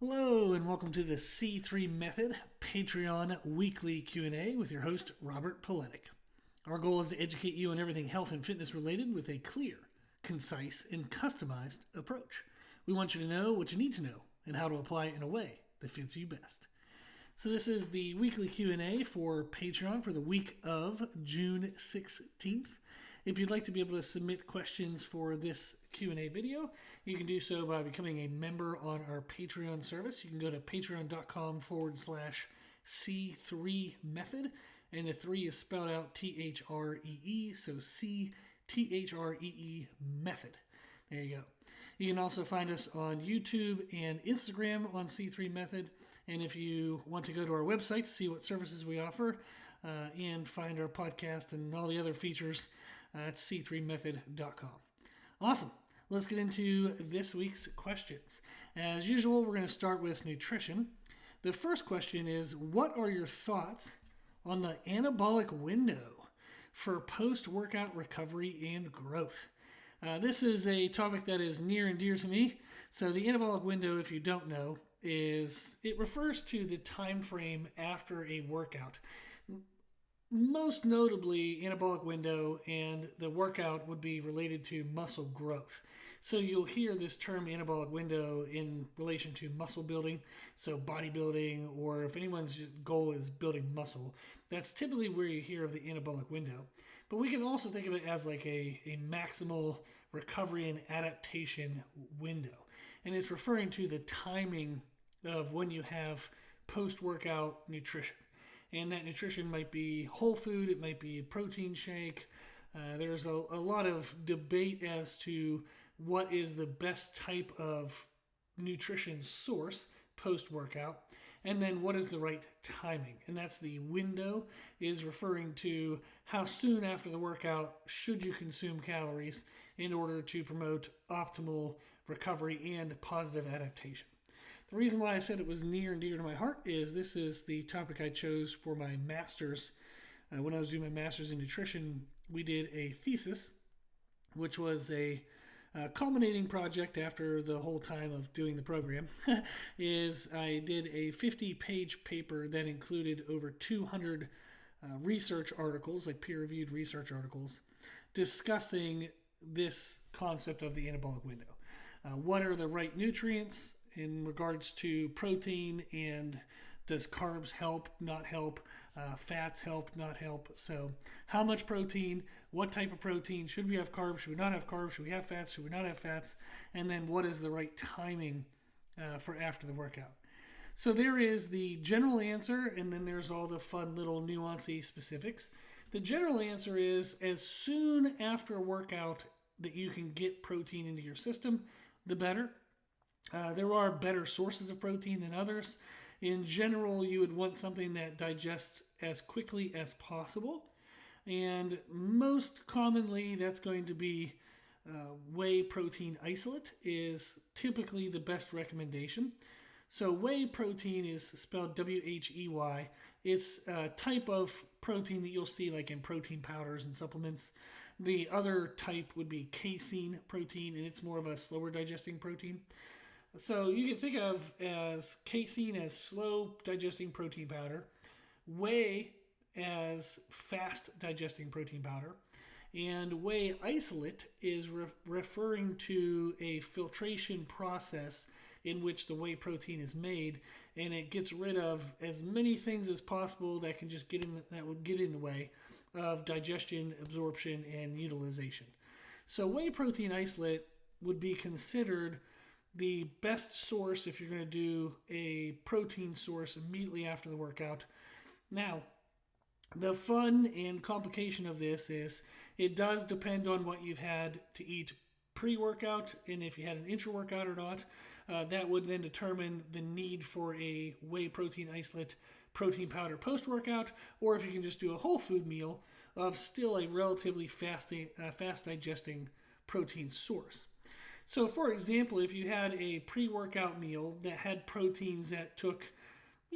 Hello and welcome to the C3 Method Patreon weekly Q&A with your host Robert Poletic. Our goal is to educate you on everything health and fitness related with a clear, concise, and customized approach. We want you to know what you need to know and how to apply it in a way that fits you best. So this is the weekly Q&A for Patreon for the week of June 16th. If you'd like to be able to submit questions for this Q&A video, you can do so by becoming a member on our Patreon service. You can go to patreon.com/C3 method, and the 3 is spelled out T-H-R-E-E, so C-T-H-R-E-E method. There you go. You can also find us on YouTube and Instagram on C3 Method. And if you want to go to our website to see what services we offer and find our podcast and all the other features, it's c3method.com. Awesome. Let's get into this week's questions. As usual, we're going to start with nutrition. The first question is, what are your thoughts on the anabolic window for post-workout recovery and growth? This is a topic that is near and dear to me. So the anabolic window, if you don't know, it refers to the time frame after a workout. Most notably, anabolic window and the workout would be related to muscle growth. So you'll hear this term anabolic window in relation to muscle building, so bodybuilding, or if anyone's goal is building muscle, that's typically where you hear of the anabolic window. But we can also think of it as like a maximal recovery and adaptation window. And it's referring to the timing of when you have post-workout nutrition. And that nutrition might be whole food, it might be a protein shake. There's a lot of debate as to what is the best type of nutrition source post-workout, and then what is the right timing. And that's the window, is referring to how soon after the workout should you consume calories in order to promote optimal recovery and positive adaptation. The reason why I said it was near and dear to my heart is this is the topic I chose for my master's. When I was doing my master's in nutrition, we did a thesis, which was a culminating project after the whole time of doing the program. Is I did a 50-page paper that included over 200 research articles, like peer-reviewed research articles, discussing this concept of the anabolic window. What are the right nutrients in regards to protein, and does carbs help, not help, fats help, not help? So how much protein, what type of protein, should we have carbs, should we not have carbs, should we have fats, should we not have fats, and then what is the right timing for after the workout? So there is the general answer, and then there's all the fun little nuancy specifics. The general answer is as soon after a workout that you can get protein into your system, the better. There are better sources of protein than others. In general, you would want something that digests as quickly as possible. And most commonly, that's going to be whey protein isolate is typically the best recommendation. So whey protein is spelled W-H-E-Y. It's a type of protein that you'll see like in protein powders and supplements. The other type would be casein protein, and it's more of a slower digesting protein. So you can think of as casein as slow digesting protein powder, whey as fast digesting protein powder, and whey isolate is referring to a filtration process in which the whey protein is made, and it gets rid of as many things as possible that can just would get in the way of digestion, absorption, and utilization. So whey protein isolate would be considered the best source if you're going to do a protein source immediately after the workout. Now, the fun and complication of this is it does depend on what you've had to eat pre-workout, and if you had an intra-workout or not. That would then determine the need for a whey protein isolate protein powder post-workout, or if you can just do a whole food meal of still a relatively fast digesting protein source. So for example, if you had a pre-workout meal that had proteins that took,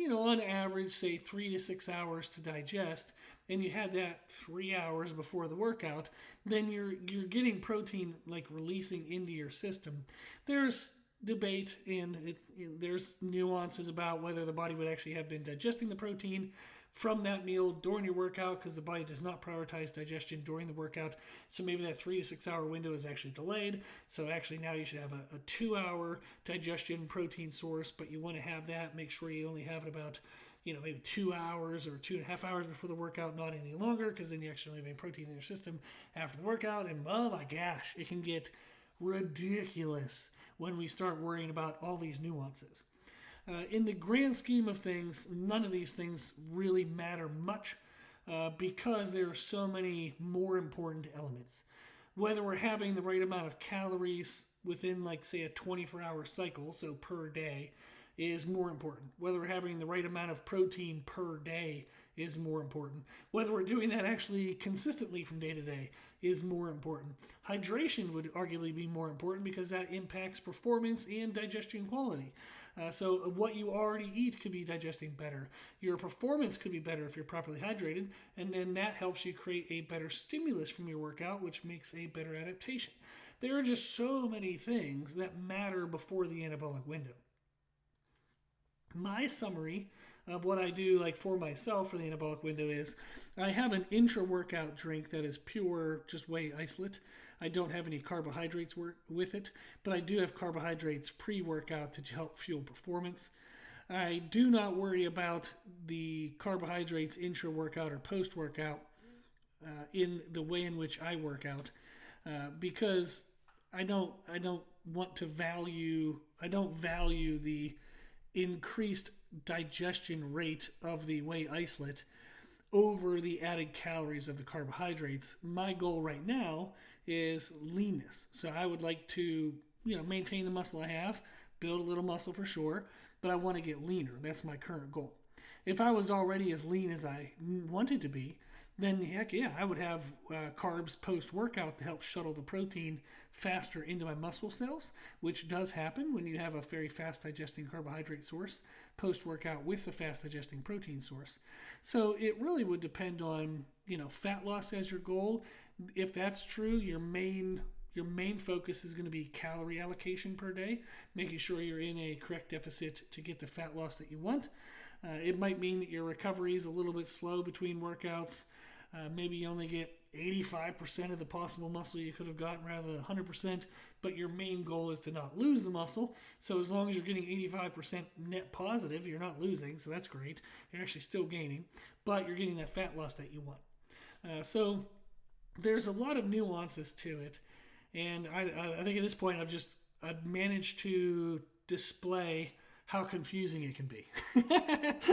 on average, say 3 to 6 hours to digest, and you had that 3 hours before the workout, then you're getting protein like releasing into your system. There's debate, and there's nuances about whether the body would actually have been digesting the protein from that meal during your workout, because the body does not prioritize digestion during the workout. So maybe that 3 to 6 hour window is actually delayed. So actually now you should have a 2-hour digestion protein source, but you want to have that. Make sure you only have it about maybe 2 hours or 2.5 hours before the workout, not any longer, because then you actually have any protein in your system after the workout. And oh my gosh, it can get ridiculous when we start worrying about all these nuances. In the grand scheme of things, none of these things really matter much because there are so many more important elements. Whether we're having the right amount of calories within, like, say, a 24-hour cycle, so per day, is more important. Whether we're having the right amount of protein per day is more important. Whether we're doing that actually consistently from day to day is more important. Hydration would arguably be more important because that impacts performance and digestion quality. So what you already eat could be digesting better. Your performance could be better if you're properly hydrated, and then that helps you create a better stimulus from your workout, which makes a better adaptation. There are just so many things that matter before the anabolic window. My summary of what I do, like, for myself for the anabolic window is I have an intra-workout drink that is pure just whey isolate. I don't have any carbohydrates with it, but I do have carbohydrates pre-workout to help fuel performance. I do not worry about the carbohydrates intra-workout or post-workout in the way in which I work out because I don't value the increased digestion rate of the whey isolate over the added calories of the carbohydrates. My goal right now is leanness. So I would like to, maintain the muscle I have, build a little muscle for sure, but I want to get leaner. That's my current goal. If I was already as lean as I wanted to be, then heck yeah, I would have carbs post-workout to help shuttle the protein faster into my muscle cells, which does happen when you have a very fast-digesting carbohydrate source post-workout with a fast-digesting protein source. So it really would depend on, fat loss as your goal. If that's true, your main focus is going to be calorie allocation per day, making sure you're in a correct deficit to get the fat loss that you want. It might mean that your recovery is a little bit slow between workouts. Maybe you only get 85% of the possible muscle you could have gotten rather than 100%, but your main goal is to not lose the muscle. So as long as you're getting 85% net positive, you're not losing, so that's great. You're actually still gaining, but you're getting that fat loss that you want. So there's a lot of nuances to it, and I think at this point I've managed to display how confusing it can be.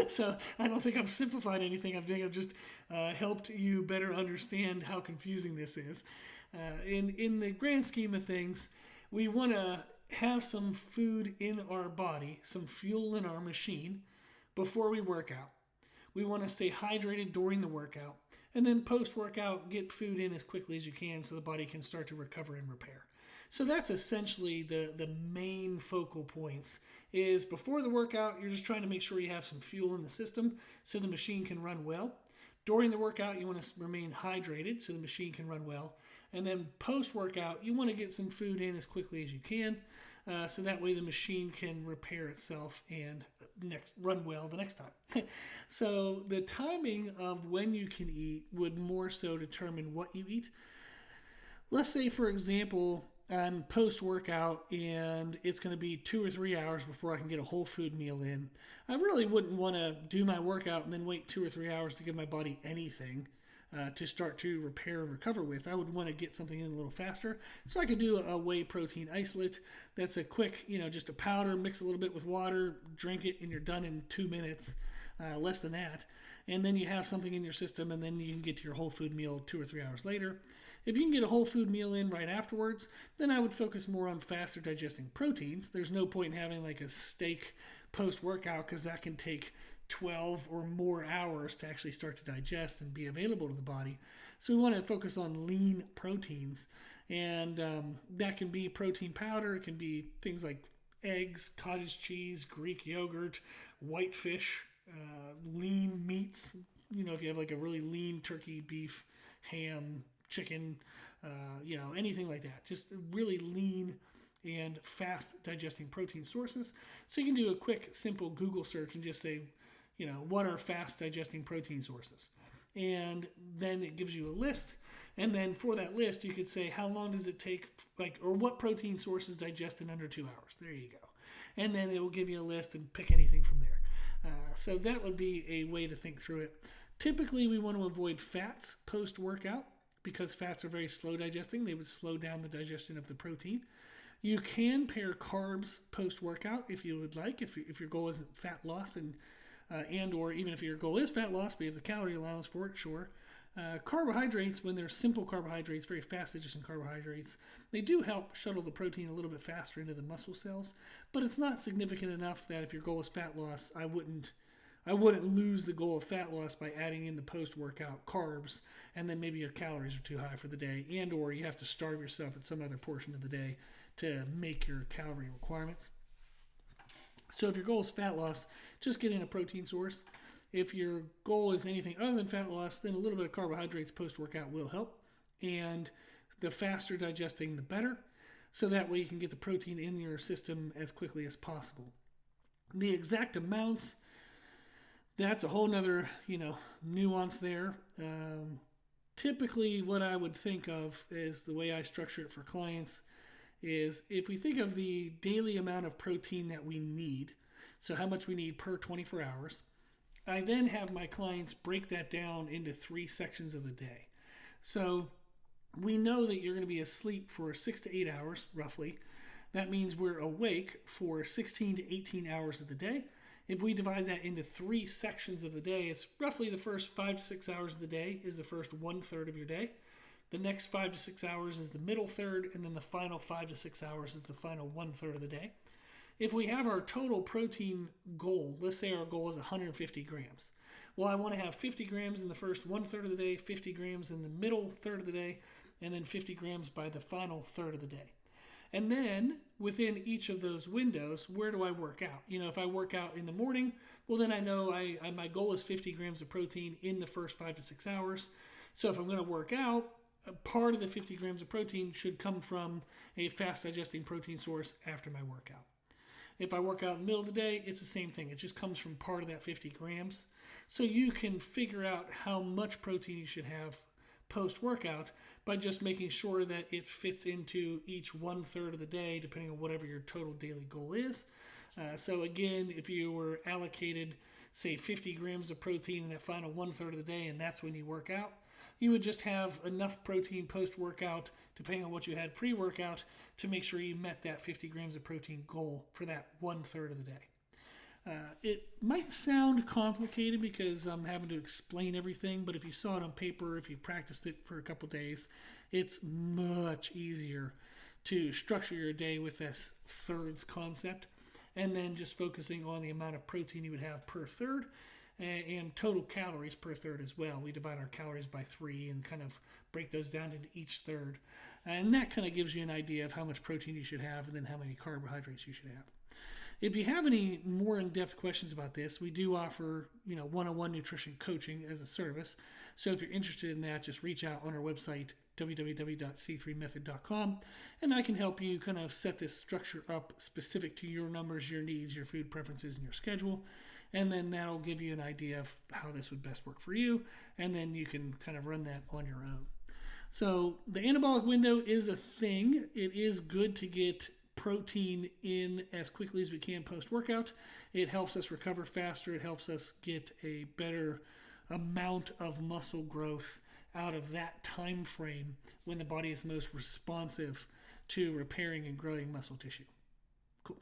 So I don't think I've simplified anything. I think I've just helped you better understand how confusing this is. In the grand scheme of things, we want to have some food in our body, some fuel in our machine before we work out. We want to stay hydrated during the workout, and then post-workout, get food in as quickly as you can so the body can start to recover and repair. So that's essentially the main focal points. Is before the workout, you're just trying to make sure you have some fuel in the system so the machine can run well. During the workout, you want to remain hydrated so the machine can run well. And then post-workout, you want to get some food in as quickly as you can so that way the machine can repair itself and run well the next time. So the timing of when you can eat would more so determine what you eat. Let's say, for example, I'm post-workout and it's going to be 2 or 3 hours before I can get a whole food meal in. I really wouldn't want to do my workout and then wait 2 or 3 hours to give my body anything to start to repair and recover with. I would want to get something in a little faster. So I could do a whey protein isolate. That's a quick, just a powder, mix a little bit with water, drink it, and you're done in 2 minutes, less than that. And then you have something in your system, and then you can get to your whole food meal 2 or 3 hours later. If you can get a whole food meal in right afterwards, then I would focus more on faster digesting proteins. There's no point in having like a steak post-workout because that can take 12 or more hours to actually start to digest and be available to the body. So we want to focus on lean proteins, and that can be protein powder. It can be things like eggs, cottage cheese, Greek yogurt, white fish, lean meats. If you have like a really lean turkey, beef, ham, chicken, anything like that. Just really lean and fast digesting protein sources. So you can do a quick, simple Google search and just say, what are fast digesting protein sources? And then it gives you a list. And then for that list, you could say, how long does it take, or what protein sources digest in under 2 hours? There you go. And then it will give you a list and pick anything from there. So that would be a way to think through it. Typically, we want to avoid fats post-workout because fats are very slow digesting. They would slow down the digestion of the protein. You can pair carbs post-workout if you would like, if your goal isn't fat loss and or even if your goal is fat loss, but you have the calorie allowance for it, sure. Carbohydrates, when they're simple carbohydrates, very fast digesting carbohydrates, they do help shuttle the protein a little bit faster into the muscle cells, but it's not significant enough that if your goal is fat loss, I wouldn't lose the goal of fat loss by adding in the post-workout carbs, and then maybe your calories are too high for the day, and or you have to starve yourself at some other portion of the day to make your calorie requirements. So if your goal is fat loss, just get in a protein source. If your goal is anything other than fat loss, then a little bit of carbohydrates post-workout will help. And the faster digesting, the better. So that way you can get the protein in your system as quickly as possible. The exact amounts, that's a whole nother, nuance there. Typically what I would think of is the way I structure it for clients is if we think of the daily amount of protein that we need, so how much we need per 24 hours, I then have my clients break that down into 3 sections of the day. So we know that you're going to be asleep for 6 to 8 hours, roughly. That means we're awake for 16 to 18 hours of the day. If we divide that into 3 sections of the day, it's roughly the first 5 to 6 hours of the day is the first 1/3 of your day. The next 5 to 6 hours is the middle third, and then the final 5 to 6 hours is the final 1/3 of the day. If we have our total protein goal, let's say our goal is 150 grams. Well, I want to have 50 grams in the first 1/3 of the day, 50 grams in the middle third of the day, and then 50 grams by the final third of the day. And then within each of those windows, where do I work out? If I work out in the morning, well, then I know my goal is 50 grams of protein in the first 5 to 6 hours. So if I'm going to work out, part of the 50 grams of protein should come from a fast digesting protein source after my workout. If I work out in the middle of the day, it's the same thing. It just comes from part of that 50 grams. So you can figure out how much protein you should have post-workout by just making sure that it fits into each 1/3 of the day, depending on whatever your total daily goal is. So again, if you were allocated, say, 50 grams of protein in that final 1/3 of the day, and that's when you work out, you would just have enough protein post-workout, depending on what you had pre-workout, to make sure you met that 50 grams of protein goal for that 1/3 of the day. It might sound complicated because I'm having to explain everything, but if you saw it on paper, if you practiced it for a couple days, it's much easier to structure your day with this thirds concept, and then just focusing on the amount of protein you would have per third, and total calories per third as well. We divide our calories by 3 and kind of break those down into each third. And that kind of gives you an idea of how much protein you should have and then how many carbohydrates you should have. If you have any more in-depth questions about this, we do offer, one-on-one nutrition coaching as a service. So if you're interested in that, just reach out on our website, www.c3method.com, and I can help you kind of set this structure up specific to your numbers, your needs, your food preferences, and your schedule. And then that'll give you an idea of how this would best work for you, and then you can kind of run that on your own. So the anabolic window is a thing. It is good to get protein in as quickly as we can post-workout. It helps us recover faster. It helps us get a better amount of muscle growth out of that time frame when the body is most responsive to repairing and growing muscle tissue. Cool.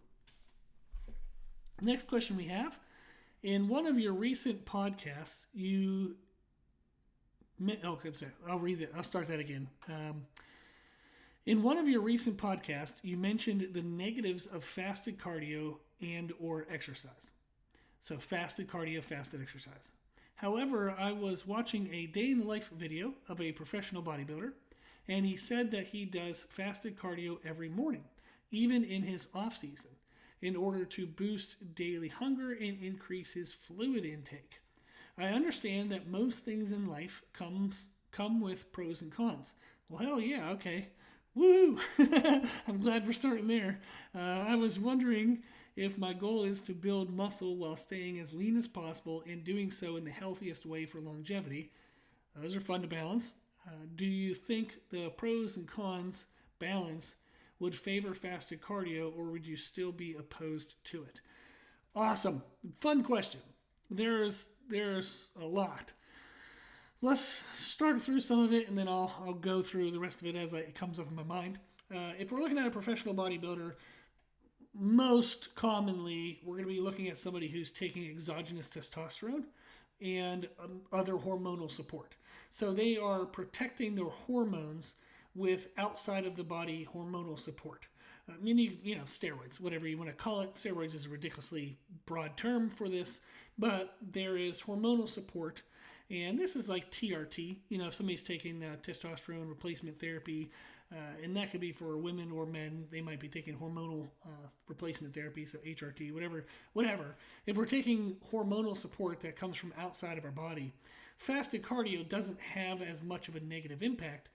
Next question we have. In one of your recent podcasts, I'll read it. I'll start that again. In one of your recent podcasts, you mentioned the negatives of fasted cardio and or exercise. So fasted cardio, fasted exercise. However, I was watching a day in the life video of a professional bodybuilder, and he said that he does fasted cardio every morning, even in his off season, in order to boost daily hunger and increase his fluid intake. I understand that most things in life come with pros and cons. Well, hell yeah, okay. Woo! I'm glad we're starting there. I was wondering if my goal is to build muscle while staying as lean as possible and doing so in the healthiest way for longevity. Those are fun to balance. Do you think the pros and cons balance would favor fasted cardio, or would you still be opposed to it? Awesome. Fun question. There's a lot. Let's start through some of it, and then I'll go through the rest of it as it comes up in my mind. If we're looking at a professional bodybuilder, most commonly we're going to be looking at somebody who's taking exogenous testosterone and other hormonal support. So they are protecting their hormones with outside of the body hormonal support. Steroids, whatever you want to call it. Steroids is a ridiculously broad term for this, but there is hormonal support. And this is like TRT. If somebody's taking testosterone replacement therapy, and that could be for women or men, they might be taking hormonal replacement therapy, so HRT, whatever. If we're taking hormonal support that comes from outside of our body, fasted cardio doesn't have as much of a negative impact.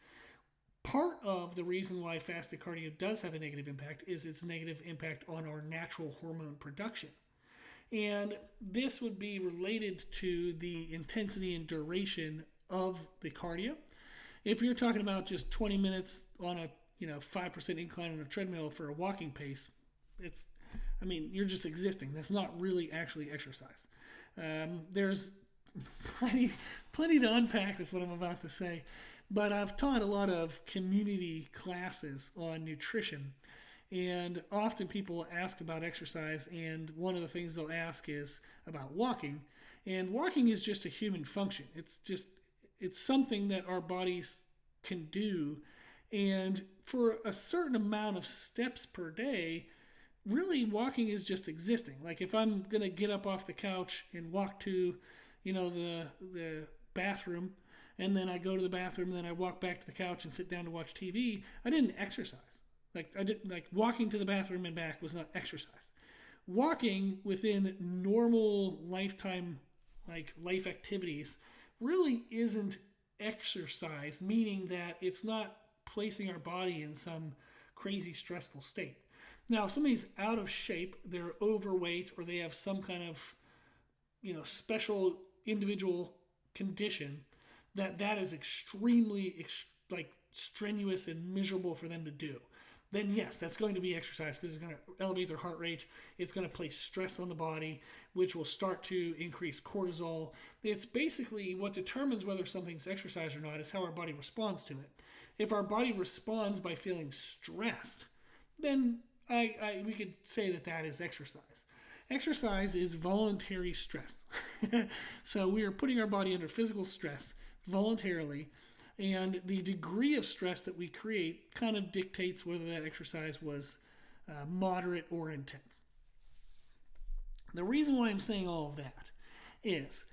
Part of the reason why fasted cardio does have a negative impact is its negative impact on our natural hormone production. And this would be related to the intensity and duration of the cardio. If you're talking about just 20 minutes on a 5% incline on a treadmill for a walking pace, you're just existing. That's not really actually exercise. There's plenty to unpack with what I'm about to say, but I've taught a lot of community classes on nutrition. And often people ask about exercise, and one of the things they'll ask is about walking. And walking is just a human function. It's something that our bodies can do. And for a certain amount of steps per day, really walking is just existing. Like if I'm going to get up off the couch and walk to, the bathroom, and then I go to the bathroom, and then I walk back to the couch and sit down to watch TV, I didn't exercise. Walking to the bathroom and back was not exercise. Walking within normal lifetime, life activities, really isn't exercise, meaning that it's not placing our body in some crazy stressful state. Now, if somebody's out of shape, they're overweight, or they have some kind of, special individual condition that is extremely strenuous and miserable for them to do, then yes, that's going to be exercise, because it's going to elevate their heart rate. It's going to place stress on the body, which will start to increase cortisol. It's basically what determines whether something's exercise or not is how our body responds to it. If our body responds by feeling stressed, then we could say that is exercise. Exercise is voluntary stress. So we are putting our body under physical stress voluntarily, and the degree of stress that we create kind of dictates whether that exercise was moderate or intense. The reason why I'm saying all of that is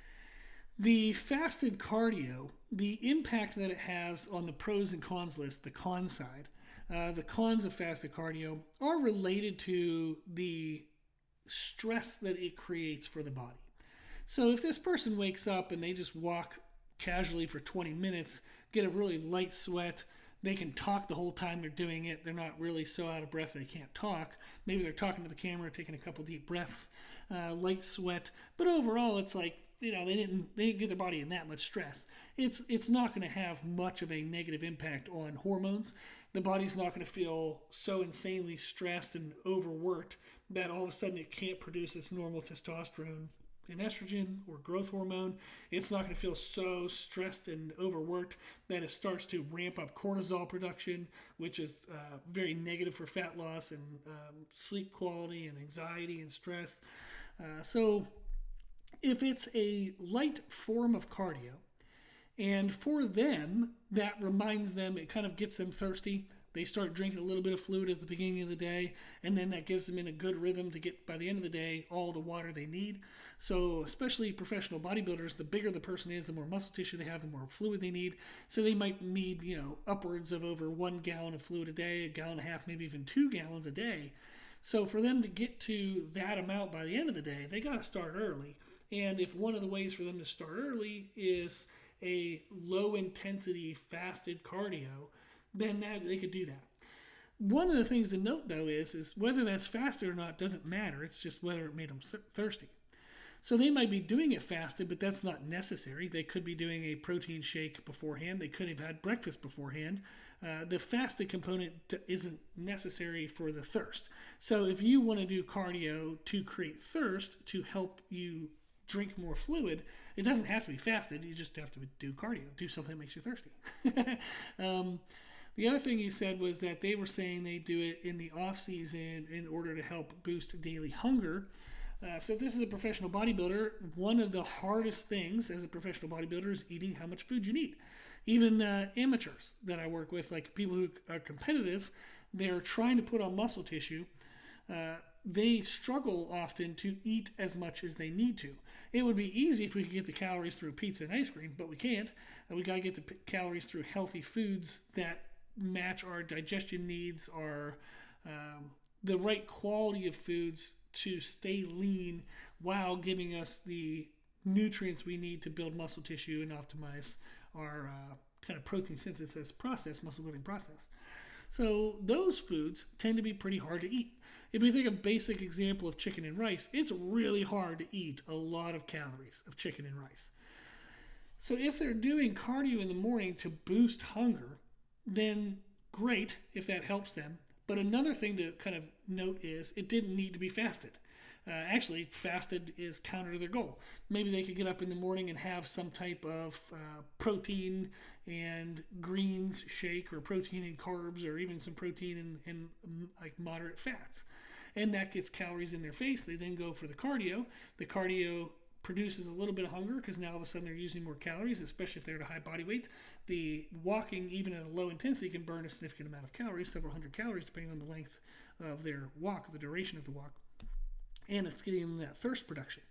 the fasted cardio, the impact that it has on the pros and cons list, the con side, the cons of fasted cardio are related to the stress that it creates for the body. So if this person wakes up and they just walk casually for 20 minutes, get a really light sweat, they can talk the whole time they're doing it. They're not really so out of breath they can't talk. Maybe they're talking to the camera, taking a couple deep breaths, light sweat. But overall, it's like, they didn't get their body in that much stress. It's not going to have much of a negative impact on hormones. The body's not going to feel so insanely stressed and overworked that all of a sudden it can't produce its normal testosterone and estrogen or growth hormone. It's not going to feel so stressed and overworked that it starts to ramp up cortisol production, which is very negative for fat loss and sleep quality and anxiety and stress. So if it's a light form of cardio, and for them, that reminds them, it kind of gets them thirsty. They start drinking a little bit of fluid at the beginning of the day, and then that gives them in a good rhythm to get, by the end of the day, all the water they need. So especially professional bodybuilders, the bigger the person is, the more muscle tissue they have, the more fluid they need. So they might need, upwards of over 1 gallon of fluid a day, 1.5 gallons, maybe even 2 gallons a day. So for them to get to that amount by the end of the day, they got to start early. And if one of the ways for them to start early is a low intensity fasted cardio, then they could do that. One of the things to note, though, is whether that's fasted or not doesn't matter. It's just whether it made them thirsty. So they might be doing it fasted, but that's not necessary. They could be doing a protein shake beforehand. They could have had breakfast beforehand. The fasted component isn't necessary for the thirst. So if you want to do cardio to create thirst, to help you drink more fluid, it doesn't have to be fasted. You just have to do cardio, do something that makes you thirsty. The other thing he said was that they were saying they do it in the off season in order to help boost daily hunger. So if this is a professional bodybuilder, one of the hardest things as a professional bodybuilder is eating how much food you need. Even amateurs that I work with, like people who are competitive, they're trying to put on muscle tissue. They struggle often to eat as much as they need to. It would be easy if we could get the calories through pizza and ice cream, but we can't. We got to get the calories through healthy foods that match our digestion needs, our the right quality of foods to stay lean while giving us the nutrients we need to build muscle tissue and optimize our kind of protein synthesis process, muscle building process. So those foods tend to be pretty hard to eat. If we think of basic example of chicken and rice, it's really hard to eat a lot of calories of chicken and rice. So if they're doing cardio in the morning to boost hunger, then great if that helps them. But another thing to kind of note is it didn't need to be fasted. Actually, fasted is counter to their goal. Maybe they could get up in the morning and have some type of protein and greens shake, or protein and carbs, or even some protein and like moderate fats. And that gets calories in their face. They then go for the cardio. The cardio produces a little bit of hunger because now all of a sudden they're using more calories, especially if they're at a high body weight. The walking, even at a low intensity, can burn a significant amount of calories, several hundred calories, depending on the length of their walk, the duration of the walk. And it's getting them that thirst production.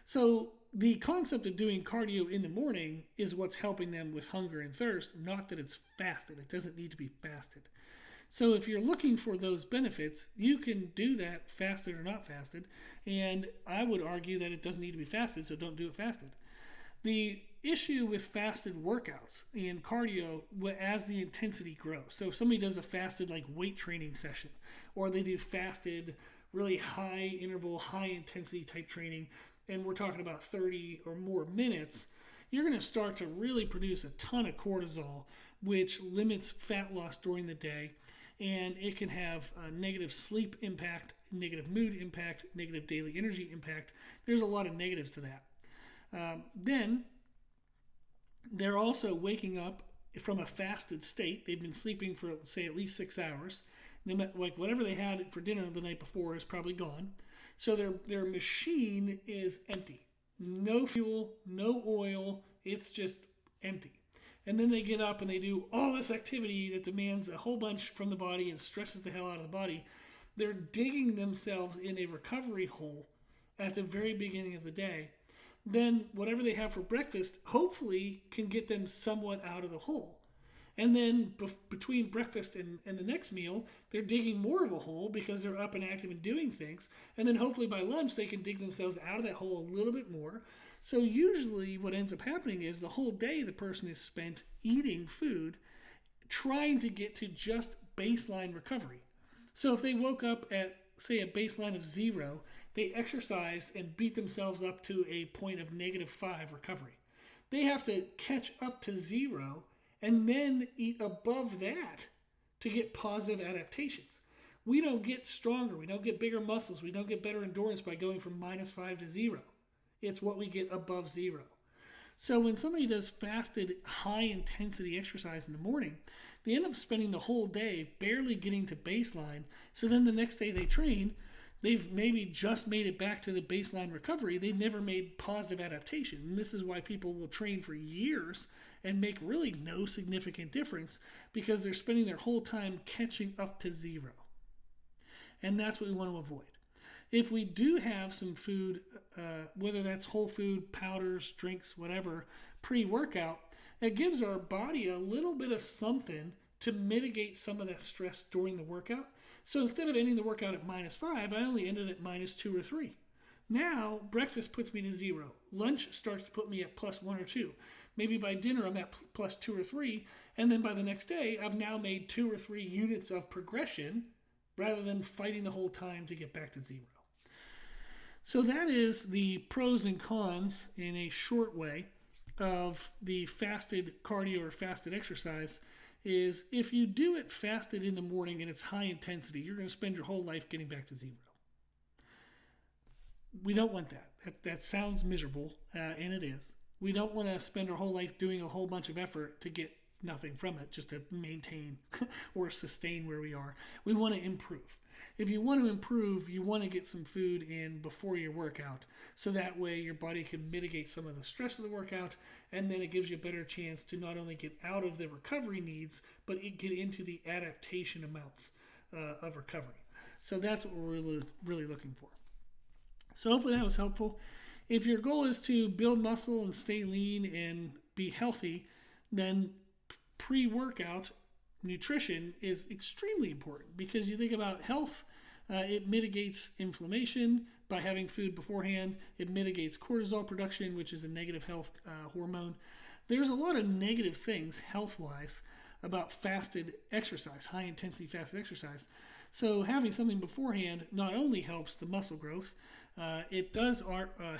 So the concept of doing cardio in the morning is what's helping them with hunger and thirst, not that it's fasted. It doesn't need to be fasted. So if you're looking for those benefits, you can do that fasted or not fasted. And I would argue that it doesn't need to be fasted, so don't do it fasted. The issue with fasted workouts and cardio as the intensity grows. So if somebody does a fasted like weight training session, or they do fasted really high interval, high intensity type training, and we're talking about 30 or more minutes, you're going to start to really produce a ton of cortisol, which limits fat loss during the day. And it can have a negative sleep impact, negative mood impact, negative daily energy impact. There's a lot of negatives to that. Then they're also waking up from a fasted state. They've been sleeping for, say, at least 6 hours. Like whatever they had for dinner the night before is probably gone. So their machine is empty. No fuel, no oil. It's just empty. And then they get up and they do all this activity that demands a whole bunch from the body and stresses the hell out of the body. They're digging themselves in a recovery hole at the very beginning of the day. Then whatever they have for breakfast hopefully can get them somewhat out of the hole. And then between breakfast and the next meal, they're digging more of a hole because they're up and active and doing things. And then hopefully by lunch, they can dig themselves out of that hole a little bit more. So usually what ends up happening is the whole day the person is spent eating food, trying to get to just baseline recovery. So if they woke up at, say, a baseline of 0, they exercised and beat themselves up to a point of -5 recovery. They have to catch up to 0 and then eat above that to get positive adaptations. We don't get stronger. We don't get bigger muscles. We don't get better endurance by going from -5 to 0. It's what we get above 0. So when somebody does fasted high-intensity exercise in the morning, they end up spending the whole day barely getting to baseline. So then the next day they train, they've maybe just made it back to the baseline recovery. They've never made positive adaptation. And this is why people will train for years and make really no significant difference, because they're spending their whole time catching up to 0. And that's what we want to avoid. If we do have some food, whether that's whole food, powders, drinks, whatever, pre-workout, it gives our body a little bit of something to mitigate some of that stress during the workout. So instead of ending the workout at -5, I only ended at -2 or 3. Now, breakfast puts me to 0. Lunch starts to put me at +1 or 2. Maybe by dinner I'm at plus 2 or 3, and then by the next day I've now made 2 or 3 units of progression rather than fighting the whole time to get back to 0. So that is the pros and cons in a short way of the fasted cardio or fasted exercise. Is if you do it fasted in the morning and it's high intensity, you're going to spend your whole life getting back to 0. We don't want that. That sounds miserable, and it is. We don't want to spend our whole life doing a whole bunch of effort to get nothing from it, just to maintain or sustain where we are. We want to improve. If you want to improve, you want to get some food in before your workout, so that way your body can mitigate some of the stress of the workout, and then it gives you a better chance to not only get out of the recovery needs, but get into the adaptation amounts of recovery. So that's what we're really looking for. So hopefully that was helpful. If your goal is to build muscle and stay lean and be healthy, then pre-workout nutrition is extremely important, because you think about health, it mitigates inflammation by having food beforehand. It mitigates cortisol production, which is a negative health hormone. There's a lot of negative things health-wise about fasted exercise, high-intensity fasted exercise. So having something beforehand not only helps the muscle growth, it does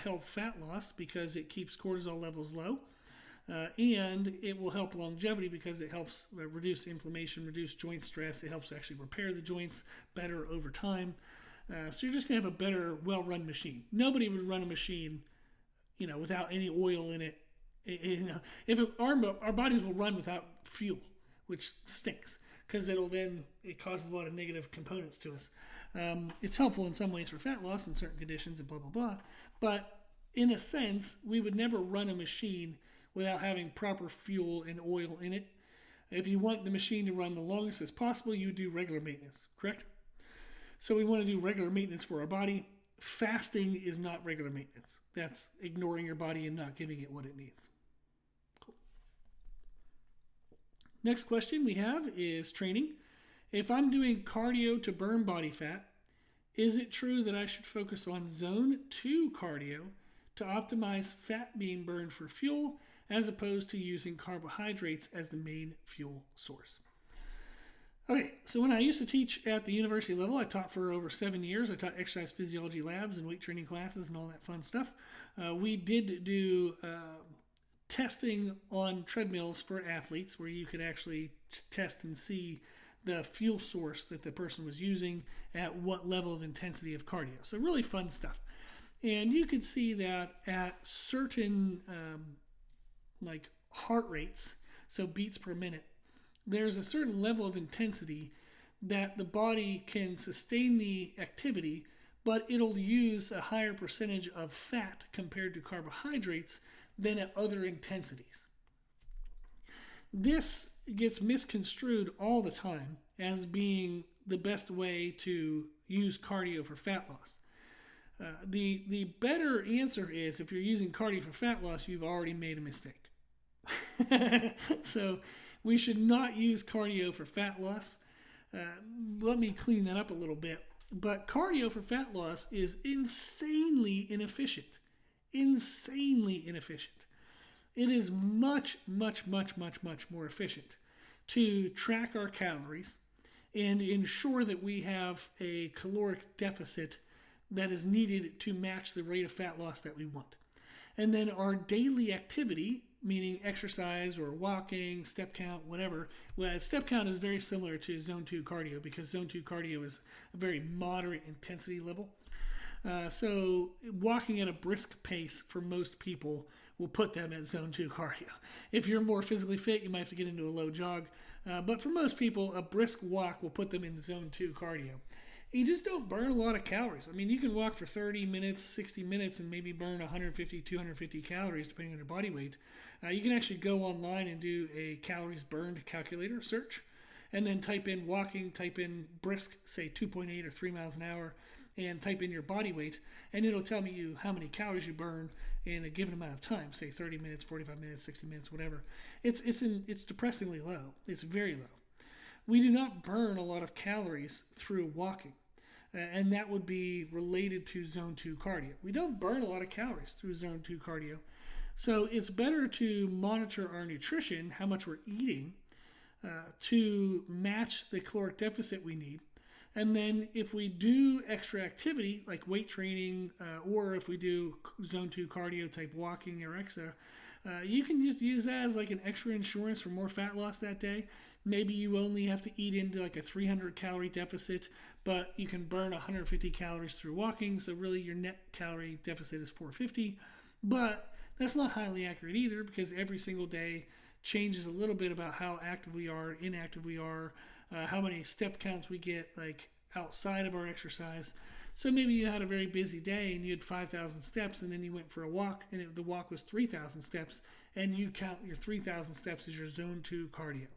help fat loss because it keeps cortisol levels low, and it will help longevity because it helps reduce inflammation, reduce joint stress. It helps actually repair the joints better over time. So you're just going to have a better, well-run machine. Nobody would run a machine, without any oil in it. Our bodies will run without fuel, which stinks, because it causes a lot of negative components to us. It's helpful in some ways for fat loss in certain conditions and blah, blah, blah. But in a sense, we would never run a machine without having proper fuel and oil in it. If you want the machine to run the longest as possible, you do regular maintenance, correct? So we want to do regular maintenance for our body. Fasting is not regular maintenance. That's ignoring your body and not giving it what it needs. Cool. Next question we have is training. If I'm doing cardio to burn body fat, is it true that I should focus on zone 2 cardio to optimize fat being burned for fuel, as opposed to using carbohydrates as the main fuel source? Okay, so when I used to teach at the university level, I taught for over 7 years. I taught exercise physiology labs and weight training classes and all that fun stuff. We did do testing on treadmills for athletes, where you could actually test and see the fuel source that the person was using at what level of intensity of cardio. So really fun stuff. And you could see that at certain like heart rates, so beats per minute, there's a certain level of intensity that the body can sustain the activity, but it'll use a higher percentage of fat compared to carbohydrates than at other intensities. This gets misconstrued all the time as being the best way to use cardio for fat loss. The better answer is, if you're using cardio for fat loss, you've already made a mistake. So we should not use cardio for fat loss. Let me clean that up a little bit. But cardio for fat loss is insanely inefficient. Insanely inefficient. It is much, much, much, much, much more efficient to track our calories and ensure that we have a caloric deficit that is needed to match the rate of fat loss that we want. And then our daily activity, meaning exercise or walking, step count, whatever. Well, step count is very similar to zone 2 cardio, because zone 2 cardio is a very moderate intensity level. So walking at a brisk pace for most people will put them at zone 2 cardio. If you're more physically fit, you might have to get into a low jog. But for most people, a brisk walk will put them in zone 2 cardio. You just don't burn a lot of calories. I mean, you can walk for 30 minutes, 60 minutes, and maybe burn 150, 250 calories, depending on your body weight. You can actually go online and do a calories burned calculator search, and then type in walking, type in brisk, say 2.8 or 3 miles an hour, and type in your body weight, and it'll tell you how many calories you burn in a given amount of time, say 30 minutes, 45 minutes, 60 minutes, whatever. It's depressingly low. It's very low. We do not burn a lot of calories through walking, and that would be related to zone 2 cardio. We don't burn a lot of calories through zone 2 cardio. So it's better to monitor our nutrition, how much we're eating, to match the caloric deficit we need. And then if we do extra activity like weight training, or if we do zone 2 cardio type walking or extra, you can just use that as like an extra insurance for more fat loss that day. Maybe you only have to eat into like a 300 calorie deficit, but you can burn 150 calories through walking. So really your net calorie deficit is 450. But that's not highly accurate either, because every single day changes a little bit about how active we are, inactive we are, how many step counts we get like outside of our exercise. So maybe you had a very busy day and you had 5,000 steps, and then you went for a walk and the walk was 3,000 steps, and you count your 3,000 steps as your zone 2 cardio.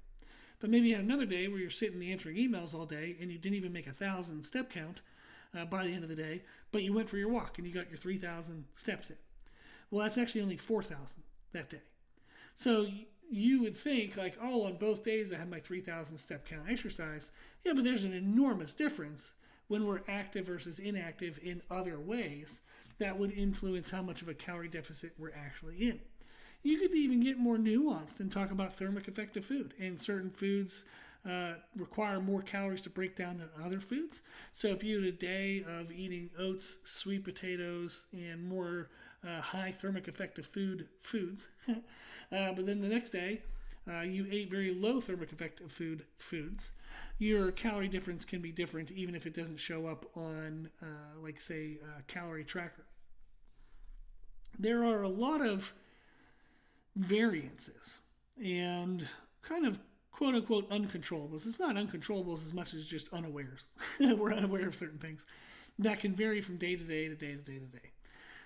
But maybe you had another day where you're sitting answering emails all day and you didn't even make 1,000 step count by the end of the day, but you went for your walk and you got your 3,000 steps in. Well, that's actually only 4,000 that day. So you would think like, oh, on both days I had my 3,000 step count exercise. Yeah, but there's an enormous difference when we're active versus inactive in other ways that would influence how much of a calorie deficit we're actually in. You could even get more nuanced and talk about thermic effect of food. And certain foods require more calories to break down than other foods. So if you had a day of eating oats, sweet potatoes, and more high thermic effect of foods, but then the next day you ate very low thermic effect of foods, your calorie difference can be different even if it doesn't show up on, like, say, a calorie tracker. There are a lot of variances and kind of quote-unquote uncontrollables. It's not uncontrollables as much as just unawares. We're unaware of certain things that can vary from day to day to day to day to day.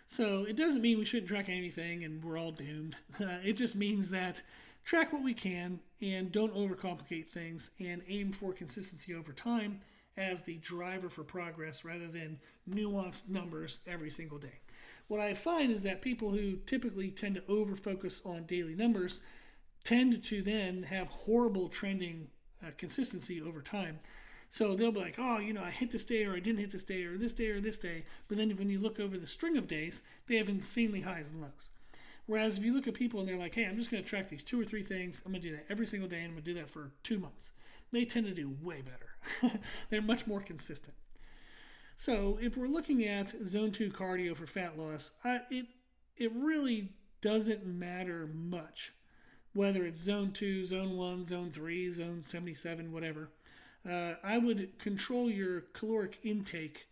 So it doesn't mean we shouldn't track anything and we're all doomed. It just means that track what we can and don't overcomplicate things, and aim for consistency over time as the driver for progress rather than nuanced numbers every single day. What I find is that people who typically tend to over-focus on daily numbers tend to then have horrible trending consistency over time. So they'll be like, oh, I hit this day, or I didn't hit this day, or this day, or this day. But then when you look over the string of days, they have insanely highs and lows. Whereas if you look at people and they're like, hey, I'm just going to track these 2 or 3 things. I'm going to do that every single day, and I'm going to do that for 2 months. They tend to do way better. They're much more consistent. So if we're looking at zone 2 cardio for fat loss, it really doesn't matter much whether it's zone 2, zone 1, zone 3, zone 77, whatever. I would control your caloric intake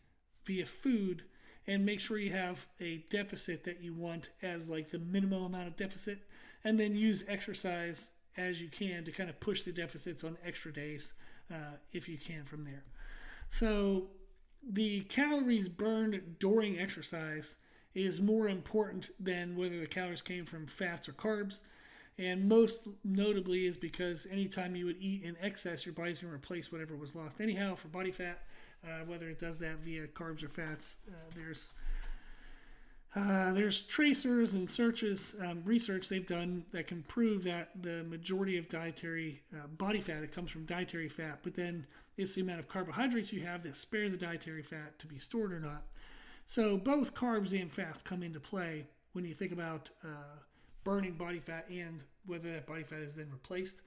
via food and make sure you have a deficit that you want as like the minimum amount of deficit, and then use exercise as you can to kind of push the deficits on extra days if you can from there. So the calories burned during exercise is more important than whether the calories came from fats or carbs. And most notably is because anytime you would eat in excess, your body's going to replace whatever was lost anyhow for body fat, whether it does that via carbs or fats. There's tracers and research they've done that can prove that the majority of dietary body fat, it comes from dietary fat, but then it's the amount of carbohydrates you have that spare the dietary fat to be stored or not. So both carbs and fats come into play when you think about burning body fat and whether that body fat is then replaced.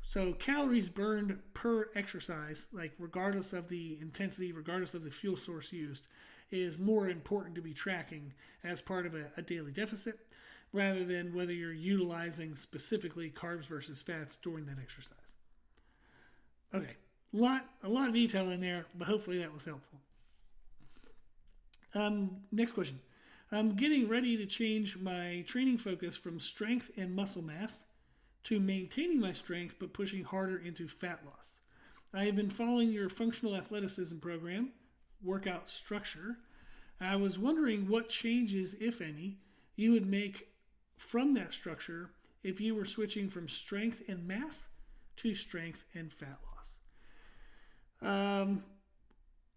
So calories burned per exercise, like regardless of the intensity, regardless of the fuel source used, is more important to be tracking as part of a daily deficit rather than whether you're utilizing specifically carbs versus fats during that exercise. Okay, a lot of detail in there, but hopefully that was helpful. Next question. I'm getting ready to change my training focus from strength and muscle mass to maintaining my strength but pushing harder into fat loss. I have been following your functional athleticism program, workout structure. I was wondering what changes, if any, you would make from that structure if you were switching from strength and mass to strength and fat loss.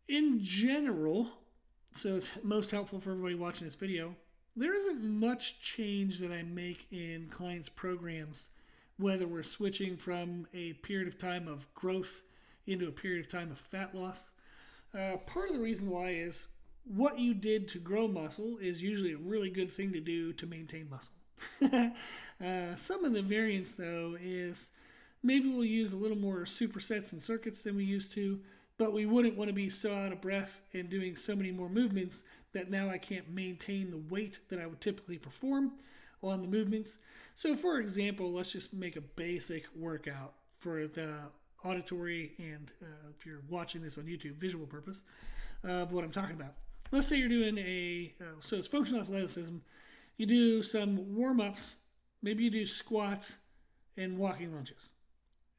In general, so it's most helpful for everybody watching this video, there isn't much change that I make in clients' programs, whether we're switching from a period of time of growth into a period of time of fat loss. Part of the reason why is what you did to grow muscle is usually a really good thing to do to maintain muscle. Some of the variance, though, is maybe we'll use a little more supersets and circuits than we used to, but we wouldn't want to be so out of breath and doing so many more movements that now I can't maintain the weight that I would typically perform on the movements. So, for example, let's just make a basic workout for the auditory and if you're watching this on YouTube, visual purpose of what I'm talking about. Let's say you're doing so it's functional athleticism. You do some warm-ups. Maybe you do squats and walking lunges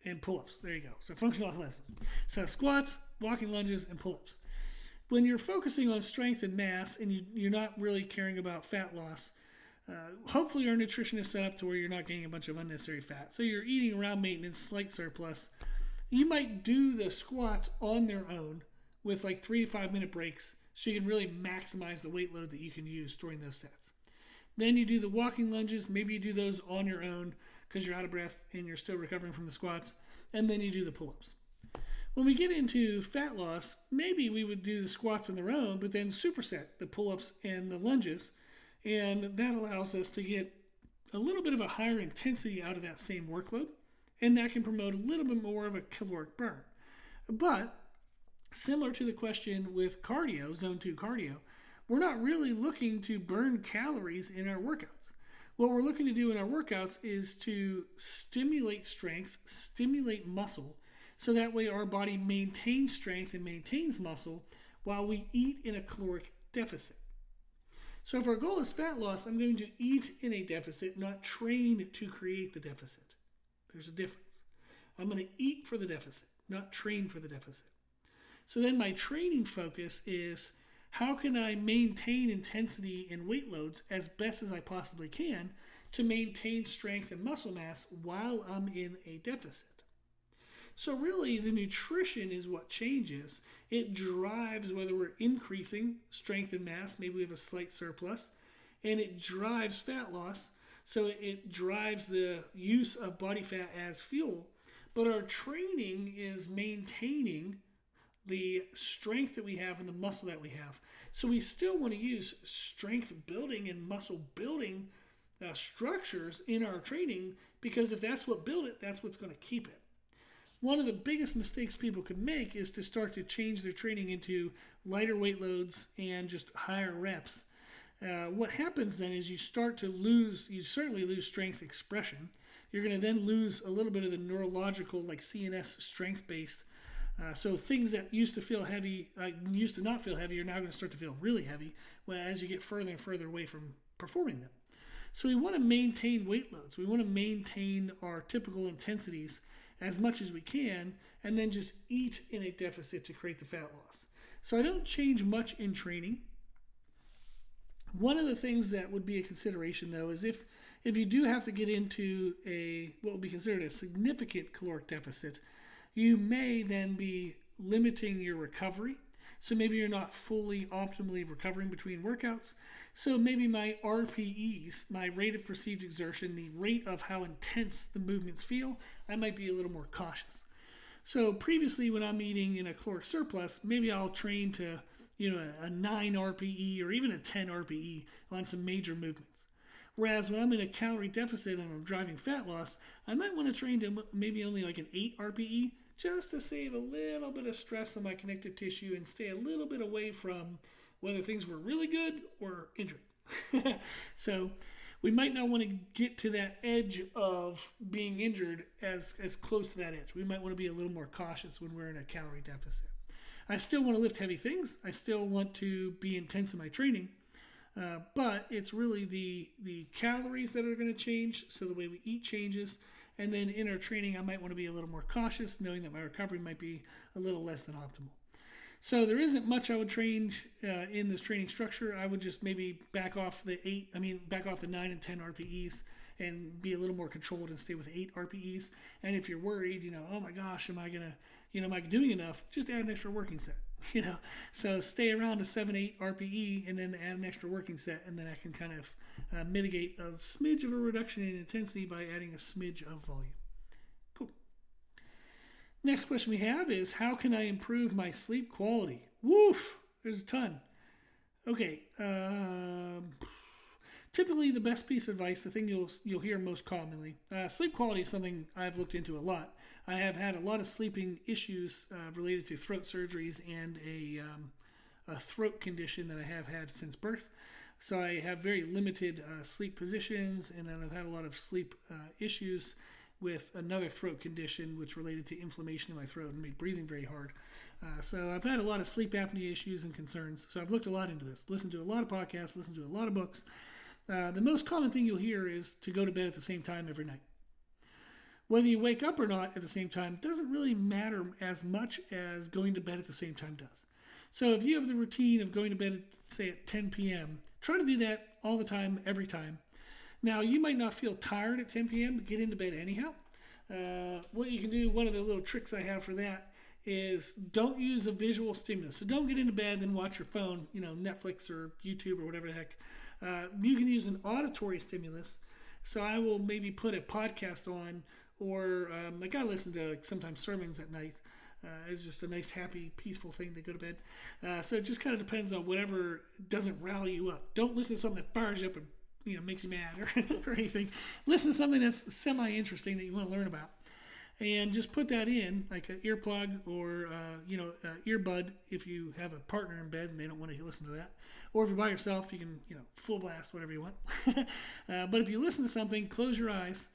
and pull-ups. There you go. So functional athleticism. So squats, walking lunges, and pull-ups. When you're focusing on strength and mass and you're not really caring about fat loss, hopefully our nutrition is set up to where you're not gaining a bunch of unnecessary fat. So you're eating around maintenance, slight surplus. You might do the squats on their own with like 3 to 5 minute breaks so you can really maximize the weight load that you can use during those sets. Then you do the walking lunges. Maybe you do those on your own because you're out of breath and you're still recovering from the squats. And then you do the pull-ups. When we get into fat loss, maybe we would do the squats on their own, but then superset the pull-ups and the lunges. And that allows us to get a little bit of a higher intensity out of that same workload. And that can promote a little bit more of a caloric burn. But similar to the question with cardio, zone 2 cardio, we're not really looking to burn calories in our workouts. What we're looking to do in our workouts is to stimulate strength, stimulate muscle, so that way our body maintains strength and maintains muscle while we eat in a caloric deficit. So if our goal is fat loss, I'm going to eat in a deficit, not train to create the deficit. There's a difference. I'm going to eat for the deficit, not train for the deficit. So then my training focus is how can I maintain intensity and weight loads as best as I possibly can to maintain strength and muscle mass while I'm in a deficit. So really the nutrition is what changes. It drives whether we're increasing strength and mass, maybe we have a slight surplus, and it drives fat loss. So it drives the use of body fat as fuel. But our training is maintaining the strength that we have and the muscle that we have. So we still want to use strength building and muscle building structures in our training, because if that's what built it, that's what's going to keep it. One of the biggest mistakes people can make is to start to change their training into lighter weight loads and just higher reps. What happens then is you certainly lose strength expression. You're going to then lose a little bit of the neurological, like CNS strength-based. So things that used to feel heavy, used to not feel heavy, are now going to start to feel really heavy as you get further and further away from performing them. So we want to maintain weight loads. We want to maintain our typical intensities as much as we can, and then just eat in a deficit to create the fat loss. So I don't change much in training. One of the things that would be a consideration, though, is if you do have to get into what would be considered a significant caloric deficit, you may then be limiting your recovery. So maybe you're not fully optimally recovering between workouts. So maybe my RPEs, my rate of perceived exertion, the rate of how intense the movements feel, I might be a little more cautious. So previously when I'm eating in a caloric surplus, maybe I'll train to a 9 RPE or even a 10 RPE on some major movements. Whereas when I'm in a calorie deficit and I'm driving fat loss, I might want to train to maybe only like an 8 RPE, just to save a little bit of stress on my connective tissue and stay a little bit away from whether things were really good or injured. So we might not want to get to that edge of being injured as close to that edge. We might want to be a little more cautious when we're in a calorie deficit. I still want to lift heavy things. I still want to be intense in my training. But it's really the calories that are going to change, so the way we eat changes. And then in our training, I might want to be a little more cautious, knowing that my recovery might be a little less than optimal. So there isn't much I would change in this training structure. I would just maybe back off the 9 and 10 RPEs and be a little more controlled and stay with 8 RPEs. And if you're worried, oh my gosh, am I doing enough? Just add an extra working set. So stay around a 7-8 RPE and then add an extra working set, and then I can kind of mitigate a smidge of a reduction in intensity by adding a smidge of volume. Cool. Next question we have is, how can I improve my sleep quality? Woof! There's a ton. Okay. typically the best piece of advice, the thing you'll hear most commonly, sleep quality is something I've looked into a lot. I have had a lot of sleeping issues related to throat surgeries and a throat condition that I have had since birth. So I have very limited sleep positions, and then I've had a lot of sleep issues with another throat condition which related to inflammation in my throat and made breathing very hard. So I've had a lot of sleep apnea issues and concerns. So I've looked a lot into this, listened to a lot of podcasts, listened to a lot of books. The most common thing you'll hear is to go to bed at the same time every night. Whether you wake up or not at the same time doesn't really matter as much as going to bed at the same time does. So if you have the routine of going to bed, say at 10 p.m., try to do that all the time, every time. Now, you might not feel tired at 10 p.m., but get into bed anyhow. What you can do, one of the little tricks I have for that is don't use a visual stimulus. So don't get into bed and watch your phone, Netflix or YouTube or whatever the heck. You can use an auditory stimulus. So I will maybe put a podcast on, or like I listen to sometimes sermons at night. It's just a nice, happy, peaceful thing to go to bed. So it just kind of depends on whatever doesn't rally you up. Don't listen to something that fires you up and makes you mad or anything. Listen to something that's semi-interesting that you want to learn about. And just put that in, like an earplug or, earbud if you have a partner in bed and they don't want to listen to that. Or if you're by yourself, you can, full blast, whatever you want. But if you listen to something, close your eyes.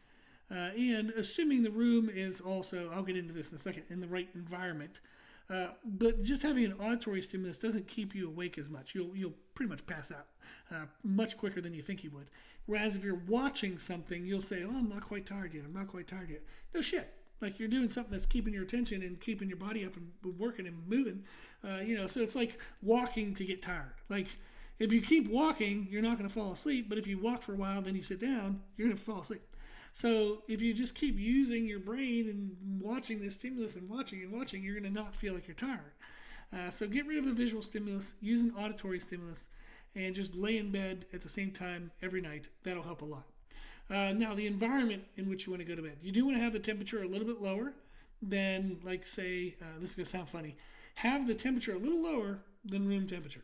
And assuming the room is also, I'll get into this in a second, in the right environment. But just having an auditory stimulus doesn't keep you awake as much. You'll pretty much pass out much quicker than you think you would. Whereas if you're watching something, you'll say, oh, I'm not quite tired yet. No shit. Like you're doing something that's keeping your attention and keeping your body up and working and moving. So it's like walking to get tired. Like if you keep walking, you're not going to fall asleep. But if you walk for a while, then you sit down, you're going to fall asleep. So if you just keep using your brain and watching this stimulus and watching, you're going to not feel like you're tired. So get rid of a visual stimulus, use an auditory stimulus, and just lay in bed at the same time every night. That'll help a lot. Now, the environment in which you want to go to bed. You do want to have the temperature a little bit lower than, like, say, this is going to sound funny, have the temperature a little lower than room temperature.